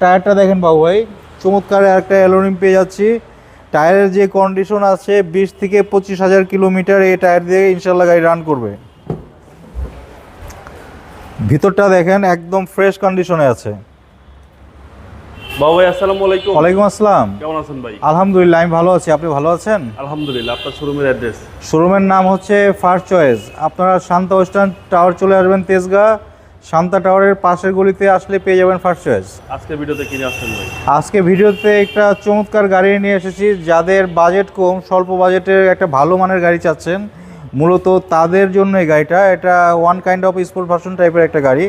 টায়ারটা দেখেন বাবু ভাই, চমৎকার একটা অ্যালুমিনিয়াম পেয়ে যাচ্ছি। টায়ারের যে কন্ডিশন আছে 20 থেকে 25,000 কিলোমিটার এই টায়ার দিয়ে ইনশাল্লাহ গাড়ি রান করবে। ভিতরটা দেখেন একদম ফ্রেশ কন্ডিশনে আছে। বাবু ভাই আসসালামু আলাইকুম। ওয়ালাইকুম আসসালাম। কেমন আছেন ভাই? আলহামদুলিল্লাহ আমি ভালো আছি, আপনি ভালো আছেন? আলহামদুলিল্লাহ। আপনার শোরুমের অ্যাড্রেস? শোরুমের নাম হচ্ছে ফার্স্ট চয়েস। আপনারা শান্তা ওয়েস্টার্ন টাওয়ার চলে আসবেন, তেজগাঁ শান্তা টাওয়ারের পাশের গলিতে আসলে পেয়ে যাবেন ফার্স্ট চয়েস। আজকে ভিডিওতে কিনে আসছেন ভাই? আজকে ভিডিওতে একটা চমৎকার গাড়ি নিয়ে এসেছি। যাদের বাজেট কম, স্বল্প বাজেটের একটা ভালো মানের গাড়ি চাচ্ছেন, মূলত তাদের জন্য এই গাড়িটা। এটা one kind of sport version টাইপের একটা গাড়ি।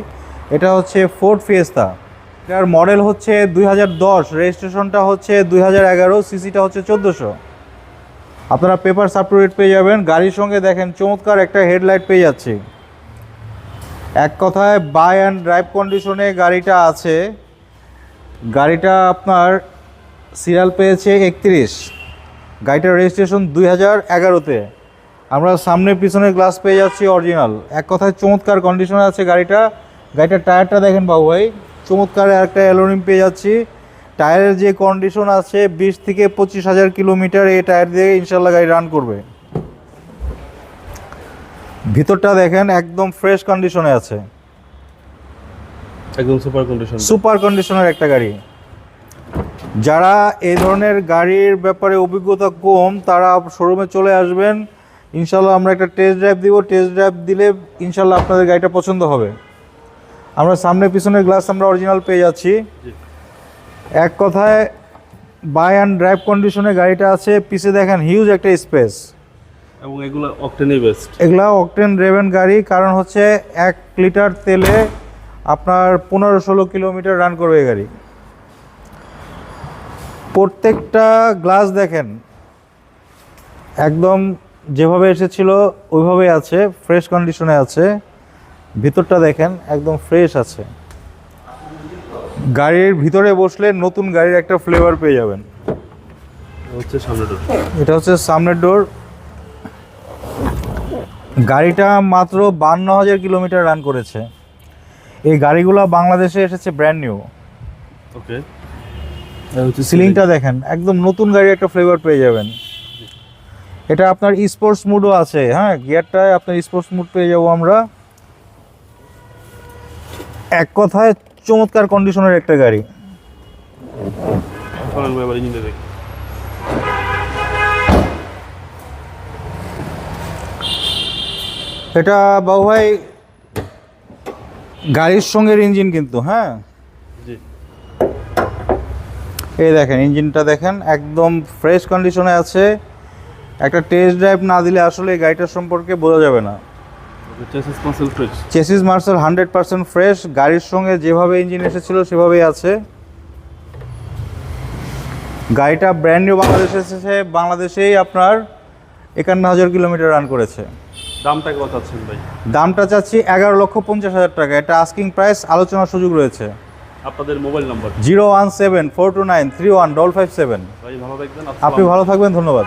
এটা হচ্ছে ফোর্ড ফিয়েস্তা। এটার মডেল হচ্ছে 2010, রেজিস্ট্রেশনটা হচ্ছে 2011, সিসিটা হচ্ছে 1400। আপনারা পেপার আপ টু ডেট পেয়ে যাবেন। গাড়ির সঙ্গে দেখেন চমৎকার একটা হেডলাইট পেয়ে যাচ্ছি। এক কথায় বাই অ্যান্ড ড্রাইভ কন্ডিশনে গাড়িটা আছে। গাড়িটা আপনার সিরিয়াল পেয়েছে 31। গাড়িটার রেজিস্ট্রেশন 2011-তে। আমরা সামনে পিছনের গ্লাস পেয়ে যাচ্ছি অরিজিনাল। এক কথায় চমৎকার কন্ডিশনে আছে গাড়িটা। গাড়িটার টায়ারটা দেখেন বাবু ভাই, চমৎকার একটা অ্যালুমিনিয়াম পেয়ে যাচ্ছি। টায়ারের যে কন্ডিশন আছে 20 থেকে 25,000 কিলোমিটার এই টায়ার দিয়ে ইনশাল্লাহ গাড়ি রান করবে। ভিতরটা দেখেন একদম ফ্রেশ কন্ডিশনে আছে, একদম সুপার কন্ডিশন। সুপার কন্ডিশনের একটা গাড়ি। যারা এই ধরনের গাড়ির ব্যাপারে অভিজ্ঞতা কম তারা শোরুমে চলে আসবেন। ইনশাল্লাহ আমরা একটা টেস্ট ড্রাইভ দিব। টেস্ট ড্রাইভ দিলে ইনশাল্লাহ আপনাদের গাড়িটা পছন্দ হবে। আমরা সামনে পিছনের গ্লাস আমরা অরিজিনাল পেয়ে যাচ্ছি। এক কথায় বাই অ্যান্ড ড্রাইভ কন্ডিশনে গাড়িটা আছে। পিছে দেখেন হিউজ একটা স্পেস। এবং এগুলো অকটেনই বেস্ট। এগুলা অকটেন ড্রিভেন গাড়ি, কারণ হচ্ছে 1 লিটার তেলে আপনার 15-16 কিলোমিটার রান করবে এই গাড়ি। প্রত্যেকটা গ্লাস দেখেন একদম যেভাবে এসেছিল ওইভাবেই আছে, ফ্রেশ কন্ডিশনে আছে। ভিতরটা দেখেন একদম ফ্রেশ আছে। গাড়ির ভিতরে বসলে নতুন গাড়ির একটা ফ্লেভার পেয়ে যাবেন। হচ্ছে সামনের ডোর। এটা হচ্ছে সামনের ডোর। গাড়িটা মাত্র 52,000 কিলোমিটার রান করেছে। এই গাড়িগুলো বাংলাদেশে এসেছে ব্র্যান্ড নিউ। ওকে। সিলিংটা দেখেন একদম নতুন গাড়ির একটা ফ্লেভার পেয়ে যাবেন। এটা আপনার স্পোর্টস মুডও আছে। হ্যাঁ, গিয়ারটায় আপনার স্পোর্টস মুড পেয়ে যাবো আমরা। এক কথায় চমৎকার কন্ডিশনের একটা গাড়ি। এটা বাবু ভাই গাড়ির সঙ্গে ইঞ্জিন কিন্তু। হ্যাঁ, এই দেখেন ইঞ্জিনটা দেখেন একদম ফ্রেশ কন্ডিশনে আছে। একটা টেস্ট ড্রাইভ না দিলে আসলে এই গাড়িটার সম্পর্কে বোঝা যাবে না। Chassis Marcel 100% fresh. গাড়ির সঙ্গে যেভাবে ইঞ্জিন এসেছিল সেভাবেই আছে। গাড়িটা ব্র্যান্ড নিউ বাংলাদেশে এসেছে। বাংলাদেশেই আপনার 51,000 কিলোমিটার রান করেছে। দামটা কত চাচ্ছেন ভাই? দামটা চাচ্ছি 11,50,000 টাকা। এটা আস্কিং প্রাইস, আলোচনার সুযোগ রয়েছে। আপনাদের মোবাইল নাম্বার? 017-429-31557। ভাই ভালো থাকবেন। আপনি ভালো থাকবেন, ধন্যবাদ।